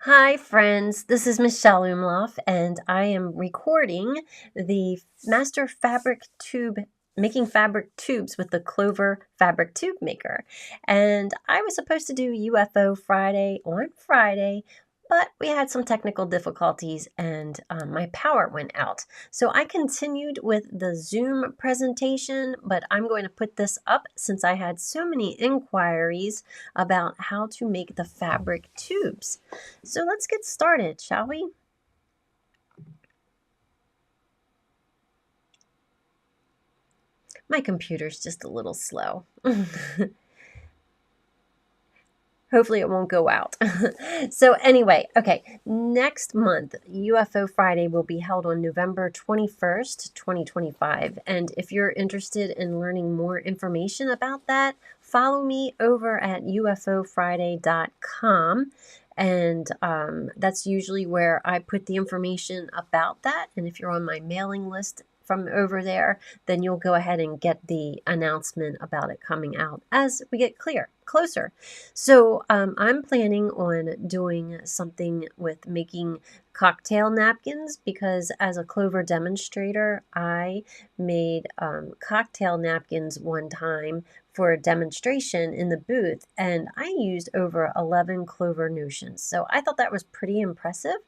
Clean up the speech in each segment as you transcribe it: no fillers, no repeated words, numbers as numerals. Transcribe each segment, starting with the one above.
Hi, friends. This is Michelle Umloff, and I am recording the Master Fabric Tube, making fabric tubes with the Clover Fabric Tube Maker. And I was supposed to do UFO Friday on Friday, but we had some technical difficulties and my power went out. So I continued with the Zoom presentation, but I'm going to put this up since I had so many inquiries about how to make the fabric tubes. So let's get started, shall we? My computer's just a little slow. Hopefully it won't go out. So anyway, okay, next month, UFO Friday will be held on November 21st, 2025. And if you're interested in learning more information about that, follow me over at ufofriday.com. And that's usually where I put the information about that. And if you're on my mailing list from over there, then you'll go ahead and get the announcement about it coming out as we get closer. So I'm planning on doing something with making cocktail napkins because as a Clover demonstrator, I made cocktail napkins one time for a demonstration in the booth, and I used over 11 Clover notions. So I thought that was pretty impressive,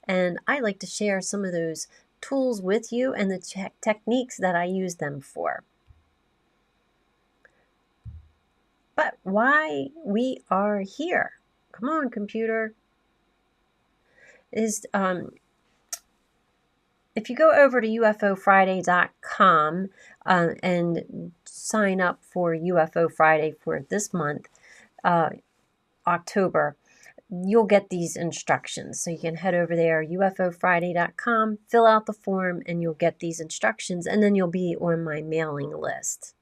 and I like to share some of those tools with you and the techniques that I use them for. But why we are here, come on, computer, is if you go over to ufofriday.com and sign up for UFO Friday for this month, October, you'll get these instructions. So you can head over there, ufofriday.com, fill out the form, and you'll get these instructions, and then you'll be on my mailing list.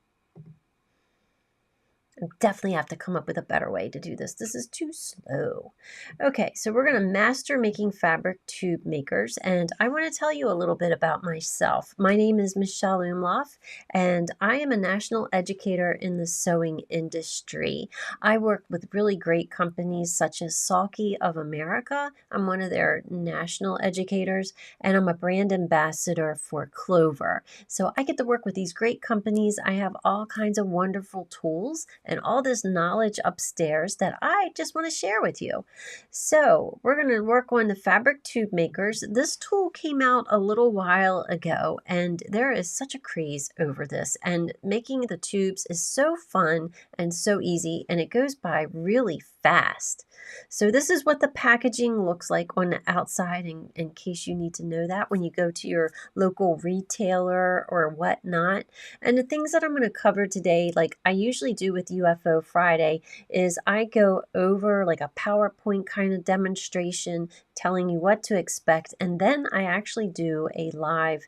Definitely have to come up with a better way to do this. This is too slow. Okay, so we're going to master making fabric tube makers, and I want to tell you a little bit about myself. My name is Michelle Umloff, and I am a national educator in the sewing industry. I work with really great companies such as Salke of America. I'm one of their national educators, and I'm a brand ambassador for Clover. So I get to work with these great companies. I have all kinds of wonderful tools and all this knowledge upstairs that I just want to share with you. So we're going to work on the fabric tube makers. This tool came out a little while ago, and there is such a craze over this, and making the tubes is so fun and so easy, and it goes by really fast. So this is what the packaging looks like on the outside, in case you need to know that when you go to your local retailer or whatnot. And the things that I'm going to cover today, like I usually do with UFO Friday, is I go over like a PowerPoint kind of demonstration telling you what to expect, and then I actually do a live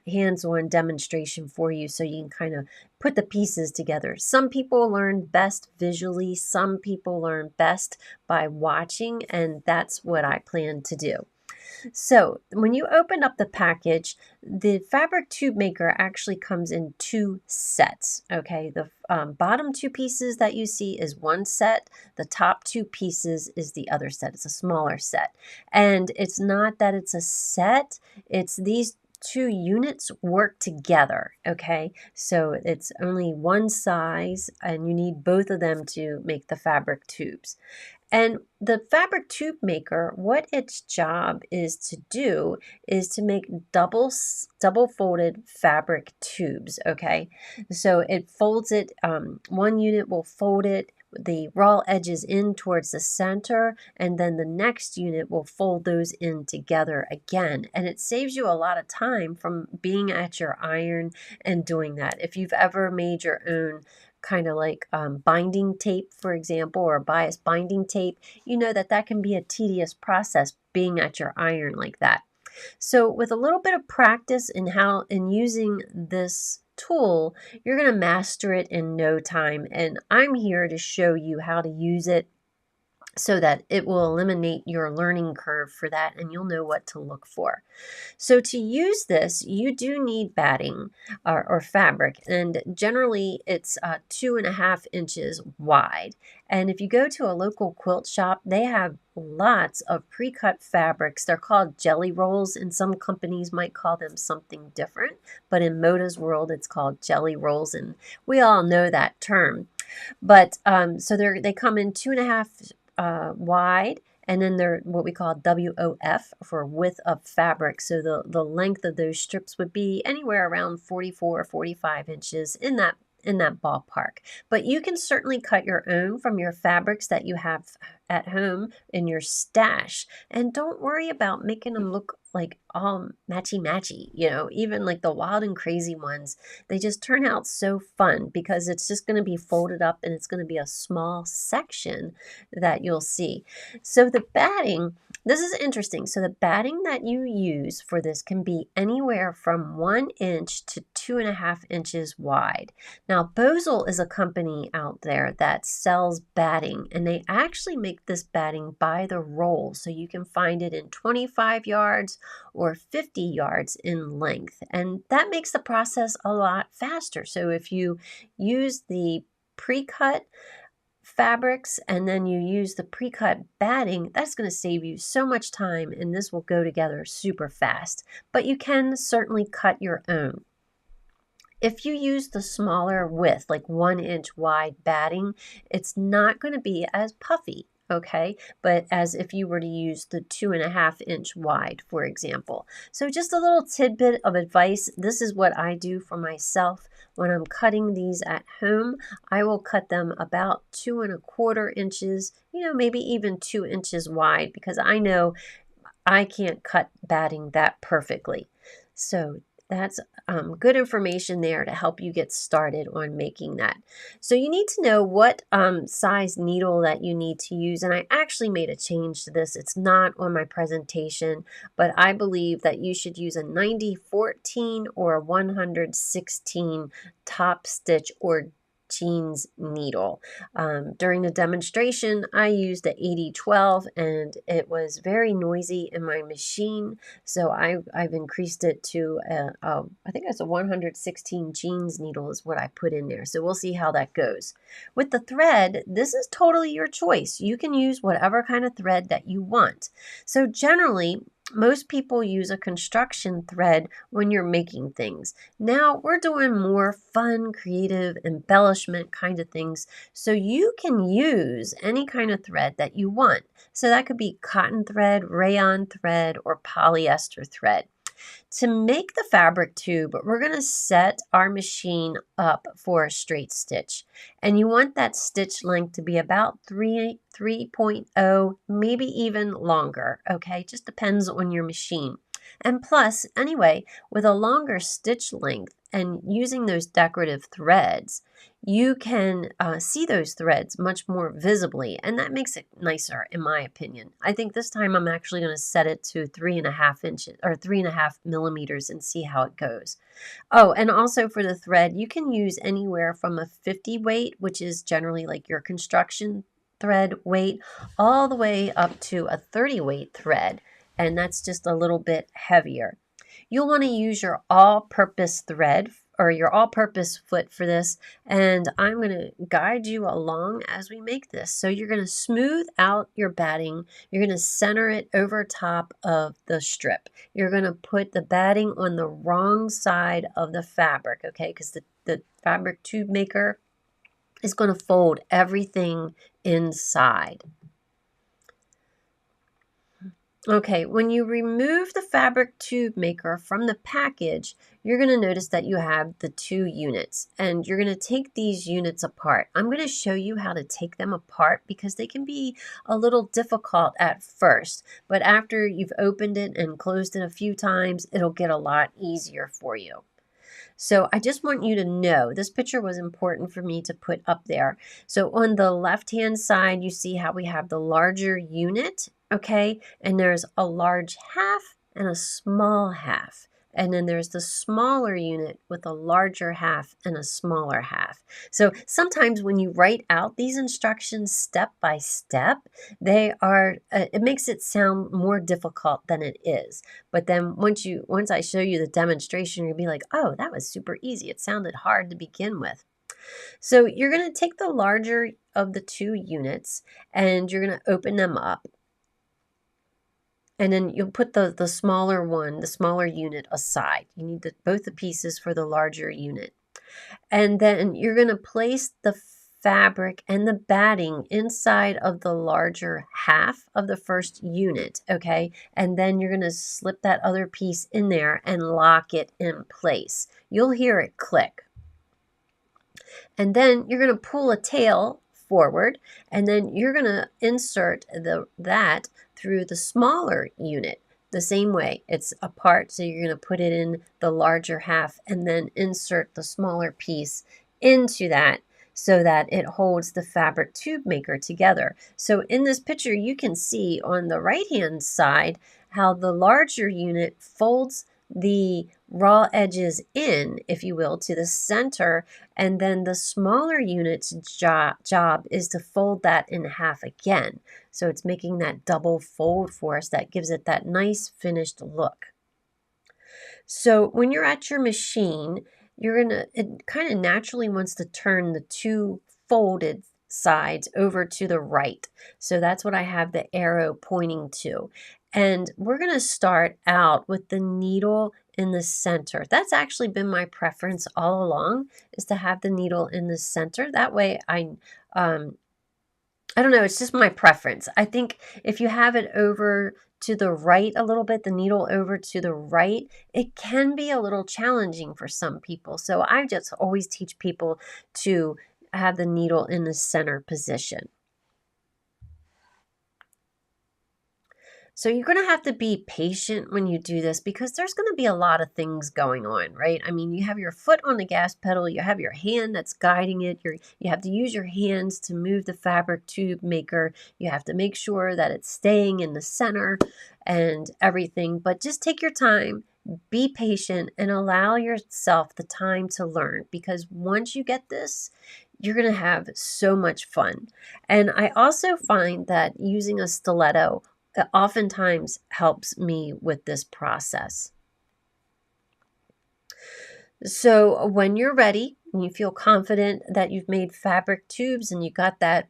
hands-on demonstration for you so you can kind of put the pieces together. Some people learn best visually, some people learn best by watching, and that's what I plan to do. So when you open up the package, the fabric tube maker actually comes in two sets. Okay, the bottom two pieces that you see is one set. The top two pieces is the other set. It's a smaller set. And it's not that it's a set, it's these two units work together, okay? So it's only one size and you need both of them to make the fabric tubes. And the fabric tube maker, what its job is to do is to make double folded fabric tubes, okay? So it folds it, one unit will fold it, the raw edges in towards the center, and then the next unit will fold those in together again. And it saves you a lot of time from being at your iron and doing that. If you've ever made your own kind of like binding tape, for example, or bias binding tape, you know that that can be a tedious process being at your iron like that. So with a little bit of practice in using this tool, you're going to master it in no time. And I'm here to show you how to use it so that it will eliminate your learning curve for that and you'll know what to look for. So to use this, you do need batting or fabric, and generally it's 2.5 inches wide. And if you go to a local quilt shop, they have lots of pre-cut fabrics. They're called jelly rolls, and some companies might call them something different, but in Moda's world, it's called jelly rolls, and we all know that term. But so they come in 2.5 wide, and then they're what we call WOF for width of fabric. So the length of those strips would be anywhere around 44 or 45 inches in that ballpark. But you can certainly cut your own from your fabrics that you have at home in your stash. And don't worry about making them look like all matchy-matchy, even like the wild and crazy ones. They just turn out so fun because it's just going to be folded up and it's going to be a small section that you'll see. So the batting, this is interesting. So the batting that you use for this can be anywhere from 1 inch to 2.5 inches wide. Now, Bosel is a company out there that sells batting, and they actually make this batting by the roll. So you can find it in 25 yards or 50 yards in length. And that makes the process a lot faster. So if you use the pre-cut fabrics and then you use the pre-cut batting, that's going to save you so much time, and this will go together super fast. But you can certainly cut your own. If you use the smaller width, like 1 inch wide batting, it's not going to be as puffy, okay? But as if you were to use the 2.5 inch wide, for example. So just a little tidbit of advice. This is what I do for myself. When I'm cutting these at home, I will cut them about 2.25 inches, maybe even 2 inches wide, because I know I can't cut batting that perfectly. So that's good information there to help you get started on making that. So you need to know what size needle that you need to use. And I actually made a change to this. It's not on my presentation, but I believe that you should use a 90-14 or a 116 top stitch or jeans needle. During the demonstration, I used the 80-12 and it was very noisy in my machine. So I've increased it to, I think it's a 116 jeans needle is what I put in there. So we'll see how that goes. With the thread, this is totally your choice. You can use whatever kind of thread that you want. So generally, most people use a construction thread when you're making things. Now we're doing more fun, creative, embellishment kind of things. So you can use any kind of thread that you want. So that could be cotton thread, rayon thread, or polyester thread. To make the fabric tube, we're going to set our machine up for a straight stitch. And you want that stitch length to be about 3.0, maybe even longer, okay? Just depends on your machine. And plus, anyway, with a longer stitch length and using those decorative threads, you can see those threads much more visibly, and that makes it nicer, in my opinion. I think this time I'm actually going to set it to 3.5 inches or 3.5 millimeters and see how it goes. Oh, and also for the thread, you can use anywhere from a 50 weight, which is generally like your construction thread weight, all the way up to a 30 weight thread, and that's just a little bit heavier. You'll want to use your all-purpose thread or your all-purpose foot for this, and I'm going to guide you along as we make this. So you're going to smooth out your batting. You're going to center it over top of the strip. You're going to put the batting on the wrong side of the fabric, okay, because the fabric tube maker is going to fold everything inside. Okay, when you remove the fabric tube maker from the package, you're going to notice that you have the 2 units, and you're going to take these units apart. I'm going to show you how to take them apart because they can be a little difficult at first, but after you've opened it and closed it a few times, it'll get a lot easier for you. So I just want you to know, this picture was important for me to put up there. So on the left-hand side, you see how we have the larger unit, okay? And there's a large half and a small half. And then there's the smaller unit with a larger half and a smaller half. So sometimes when you write out these instructions step by step, they are, it makes it sound more difficult than it is. But then once I show you the demonstration, you'll be like, oh, that was super easy. It sounded hard to begin with. So you're going to take the larger of the two units and you're going to open them up. And then you'll put the smaller one, the smaller unit aside. You need both the pieces for the larger unit. And then you're going to place the fabric and the batting inside of the larger half of the first unit, okay? And then you're going to slip that other piece in there and lock it in place. You'll hear it click. And then you're going to pull a tail forward, and then you're going to insert that through the smaller unit the same way. It's apart, so you're going to put it in the larger half and then insert the smaller piece into that so that it holds the fabric tube maker together. So in this picture, you can see on the right-hand side how the larger unit folds the raw edges in, if you will, to the center, and then the smaller unit's job is to fold that in half again. So it's making that double fold for us that gives it that nice finished look. So when you're at your machine, it kind of naturally wants to turn the two folded sides over to the right. So that's what I have the arrow pointing to. And we're going to start out with the needle in the center. That's actually been my preference all along, is to have the needle in the center. That way I don't know, it's just my preference. I think if you have it over to the right a little bit, the needle over to the right, it can be a little challenging for some people. So I just always teach people to have the needle in the center position. So you're going to have to be patient when you do this because there's going to be a lot of things going on, right? I mean, you have your foot on the gas pedal, you have your hand that's guiding it, you have to use your hands to move the fabric tube maker, you have to make sure that it's staying in the center and everything, but just take your time, be patient, and allow yourself the time to learn, because once you get this, you're going to have so much fun. And I also find that using a stiletto oftentimes helps me with this process. So when you're ready and you feel confident that you've made fabric tubes and you got that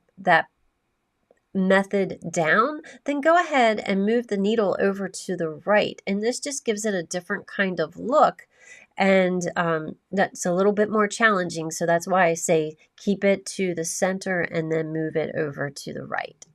method down, then go ahead and move the needle over to the right. And this just gives it a different kind of look. And that's a little bit more challenging. So that's why I say keep it to the center and then move it over to the right.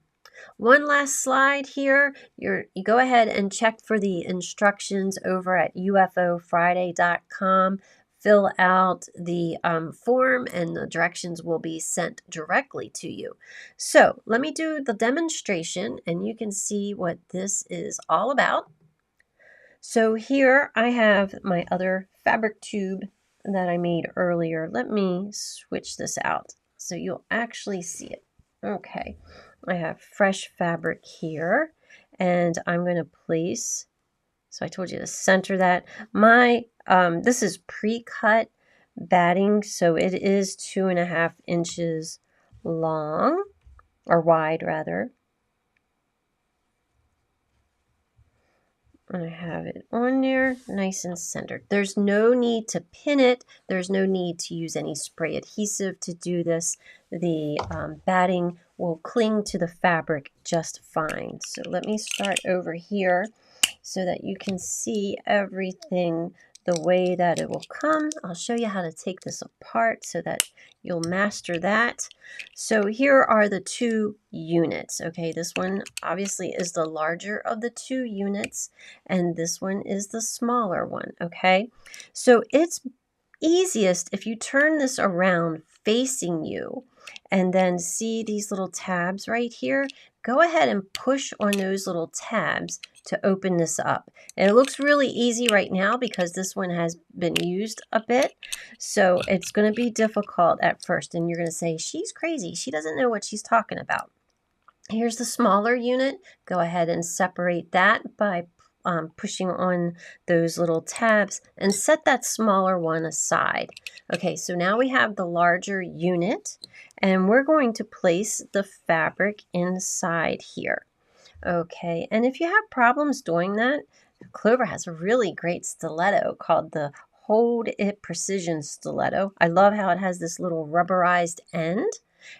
One last slide here. You go ahead and check for the instructions over at UFOFriday.com. Fill out the form and the directions will be sent directly to you. So let me do the demonstration and you can see what this is all about. So here I have my other fabric tube that I made earlier. Let me switch this out so you'll actually see it. Okay. I have fresh fabric here, and I'm going to place, so I told you to center that. This is pre-cut batting, so it is 2.5 inches long, or wide rather. And I have it on there, nice and centered. There's no need to pin it. There's no need to use any spray adhesive to do this. The batting will cling to the fabric just fine. So let me start over here so that you can see everything the way that it will come. I'll show you how to take this apart so that you'll master that. So here are the two units. Okay, this one obviously is the larger of the two units, and this one is the smaller one. Okay, so it's easiest if you turn this around facing you and then see these little tabs right here. Go ahead and push on those little tabs to open this up. And it looks really easy right now because this one has been used a bit. So it's going to be difficult at first. And you're going to say, she's crazy. She doesn't know what she's talking about. Here's the smaller unit. Go ahead and separate that by pushing on those little tabs, and set that smaller one aside. Okay, so now we have the larger unit, and we're going to place the fabric inside here. Okay, and if you have problems doing that, Clover has a really great stiletto called the Hold It Precision Stiletto. I love how it has this little rubberized end,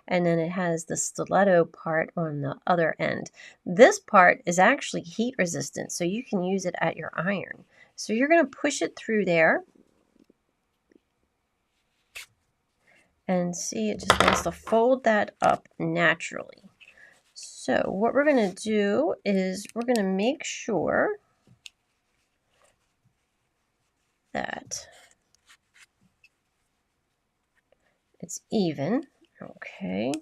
and then it has the stiletto part on the other end. This part is actually heat resistant, so you can use it at your iron. So you're going to push it through there. And see, it just wants to fold that up naturally. So what we're going to do is we're going to make sure that it's even. Okay.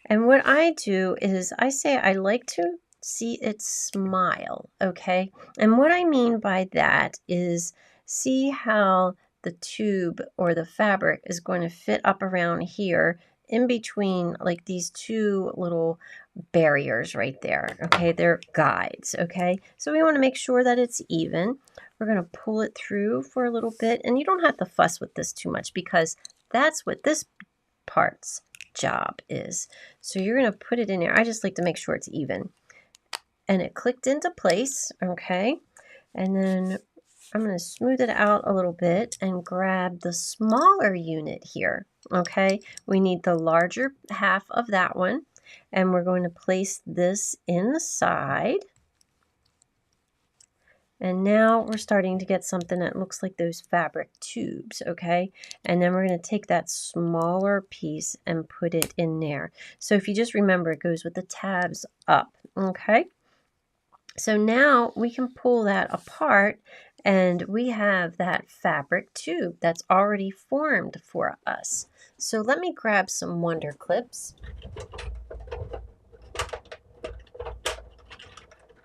And what I do is I say I like to see it smile. Okay. And what I mean by that is see how the tube or the fabric is going to fit up around here in between like these two little barriers right there. Okay, they're guides. Okay, so we want to make sure that it's even. We're going to pull it through for a little bit, and you don't have to fuss with this too much because that's what this part's job is. So you're going to put it in there. I just like to make sure it's even. And it clicked into place. Okay, and then I'm going to smooth it out a little bit and grab the smaller unit here. Okay, we need the larger half of that one, and we're going to place this inside. And now we're starting to get something that looks like those fabric tubes, okay? And then we're going to take that smaller piece and put it in there. So if you just remember, it goes with the tabs up, okay? So now we can pull that apart, and we have that fabric tube that's already formed for us. So let me grab some Wonder Clips.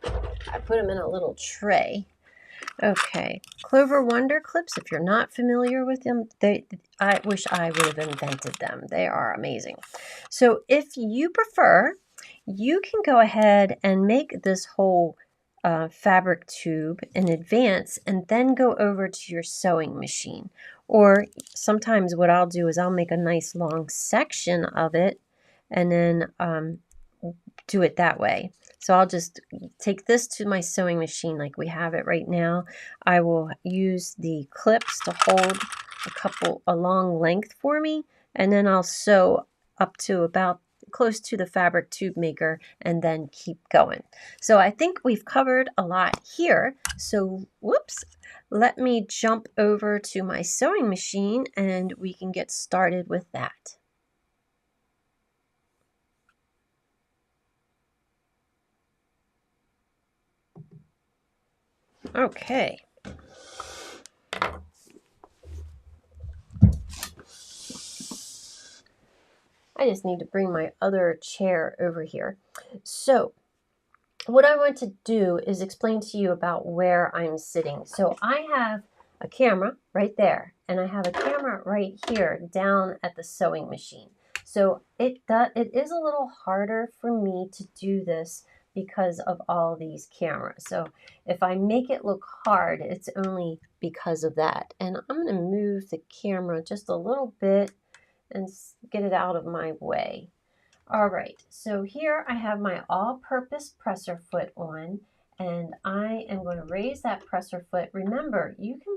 I put them in a little tray. Okay, Clover Wonder Clips, if you're not familiar with them, I wish I would have invented them. They are amazing. So if you prefer, you can go ahead and make this whole fabric tube in advance and then go over to your sewing machine. Or sometimes what I'll do is I'll make a nice long section of it and then do it that way. So I'll just take this to my sewing machine like we have it right now. I will use the clips to hold a long length for me, and then I'll sew up to about close to the fabric tube maker and then keep going. So I think we've covered a lot here. So whoops, let me jump over to my sewing machine and we can get started with that. Okay. I just need to bring my other chair over here. So what I want to do is explain to you about where I'm sitting. So I have a camera right there, and I have a camera right here down at the sewing machine. So it is a little harder for me to do this because of all these cameras. So if I make it look hard, it's only because of that. And I'm going to move the camera just a little bit and get it out of my way. All right, so here I have my all-purpose presser foot on, and I am going to raise that presser foot. Remember, you can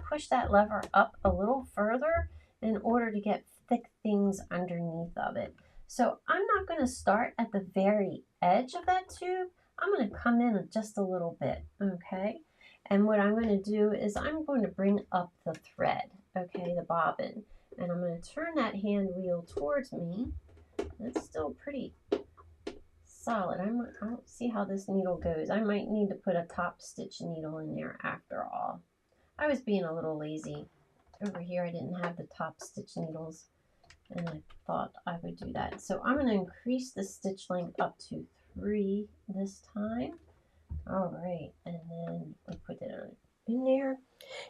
push that lever up a little further in order to get thick things underneath of it. So I'm not going to start at the very edge of that tube. I'm going to come in just a little bit, okay? And what I'm going to do is I'm going to bring up the thread, okay, the bobbin. And I'm going to turn that hand wheel towards me. It's still pretty solid. I don't see how this needle goes. I might need to put a top stitch needle in there after all. I was being a little lazy. Over here I didn't have the top stitch needles, and I thought I would do that. So I'm going to increase the stitch length up to 3 this time. All right, and then we put it in there.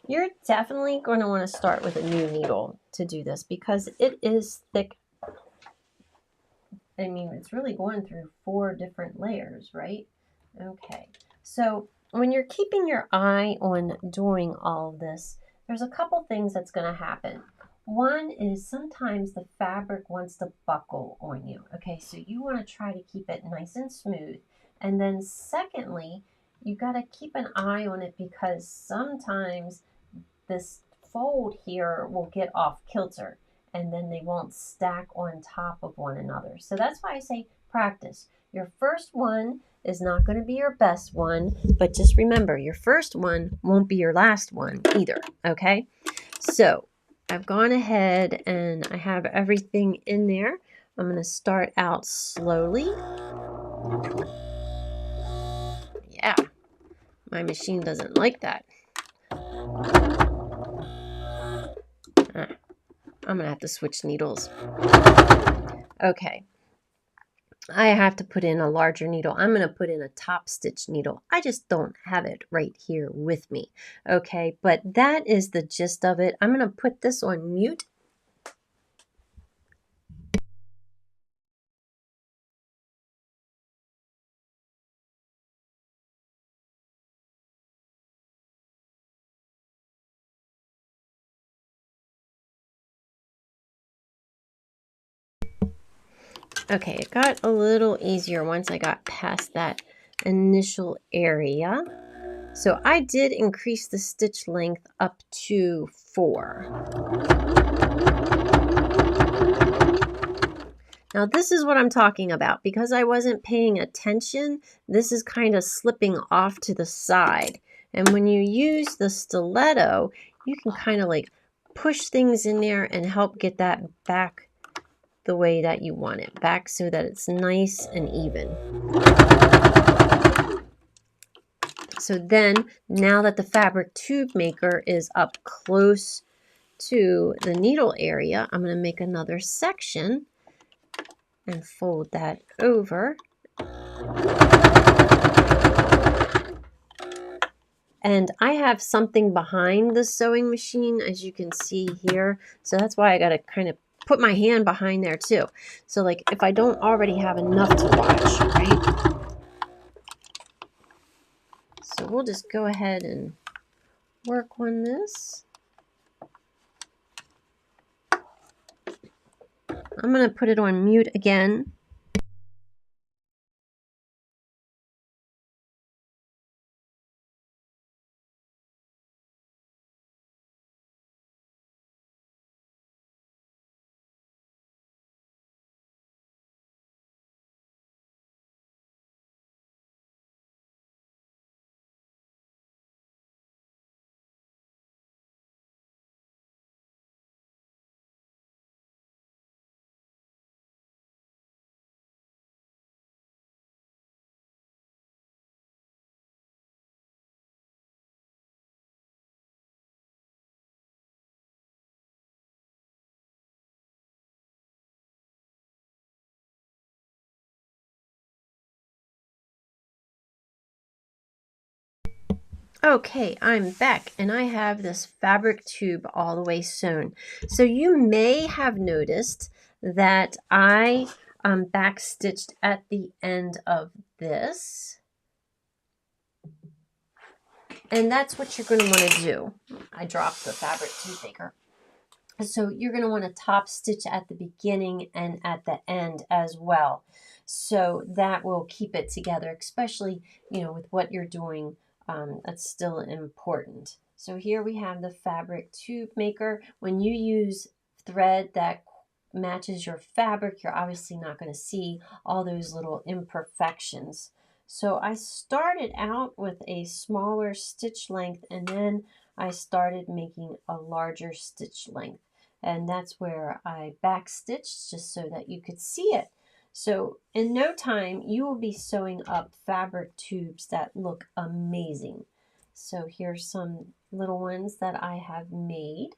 You're definitely going to want to start with a new needle to do this because it is thick. I mean, it's really going through 4 different layers, right? Okay, so when you're keeping your eye on doing all of this, there's a couple things that's going to happen. One is sometimes the fabric wants to buckle on you. Okay, so you want to try to keep it nice and smooth. And then secondly, you got to keep an eye on it because sometimes this fold here will get off kilter and then they won't stack on top of one another. So that's why I say practice. Your first one is not going to be your best one, but just remember your first one won't be your last one either, okay? So I've gone ahead and I have everything in there. I'm going to start out slowly. Yeah, my machine doesn't like that. I'm going to have to switch needles. Okay. I have to put in a larger needle. I'm going to put in a top stitch needle. I just don't have it right here with me. Okay, but that is the gist of it. I'm going to put this on mute. Okay, it got a little easier once I got past that initial area. So I did increase the stitch length up to 4. Now this is what I'm talking about. Because I wasn't paying attention, this is kind of slipping off to the side. And when you use the stiletto, you can kind of like push things in there and help get that back the way that you want it, back so that it's nice and even. So then, now that the fabric tube maker is up close to the needle area, I'm going to make another section and fold that over. And I have something behind the sewing machine, as you can see here. So that's why I got to kind of put my hand behind there too. So like if I don't already have enough to watch, right? So we'll just go ahead and work on this. I'm going to put it on mute again. Okay, I'm back and I have this fabric tube all the way sewn. So you may have noticed that I back stitched at the end of this. And that's what you're going to want to do. I dropped the fabric tube maker. So you're going to want to top stitch at the beginning and at the end as well. So that will keep it together, especially, you know, with what you're doing. That's still important. So here we have the fabric tube maker. When you use thread that matches your fabric, you're obviously not going to see all those little imperfections. So I started out with a smaller stitch length and then I started making a larger stitch length. And that's where I back stitched just so that you could see it. So in no time, you will be sewing up fabric tubes that look amazing. So here's some little ones that I have made.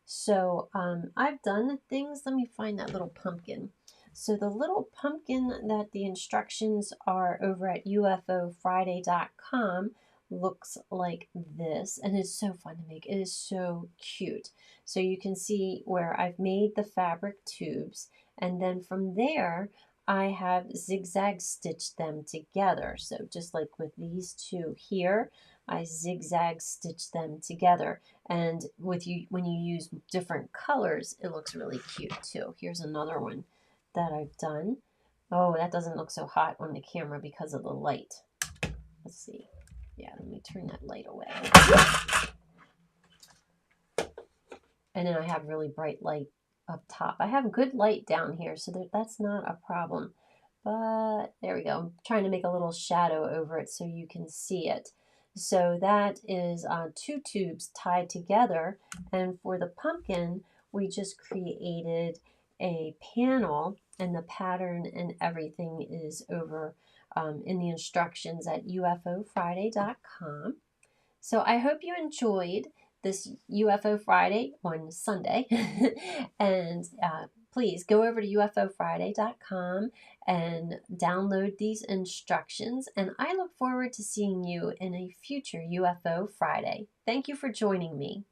So I've done the things. Let me find that little pumpkin. So the little pumpkin that the instructions are over at UFOFriday.com looks like this, and it's so fun to make. It is so cute. So you can see where I've made the fabric tubes, and then from there I have zigzag stitched them together. So just like with these two here, I zigzag stitch them together. And when you use different colors, it looks really cute too. Here's another one that I've done. Oh, that doesn't look so hot on the camera because of the light. Let's see. Yeah, let me turn that light away. And then I have really bright light up top. I have good light down here, so that's not a problem. But there we go. I'm trying to make a little shadow over it so you can see it. So that is 2 tubes tied together. And for the pumpkin, we just created a panel, and the pattern and everything is over in the instructions at UFOFriday.com. So I hope you enjoyed this UFO Friday on Sunday. And please go over to UFOFriday.com and download these instructions. And I look forward to seeing you in a future UFO Friday. Thank you for joining me.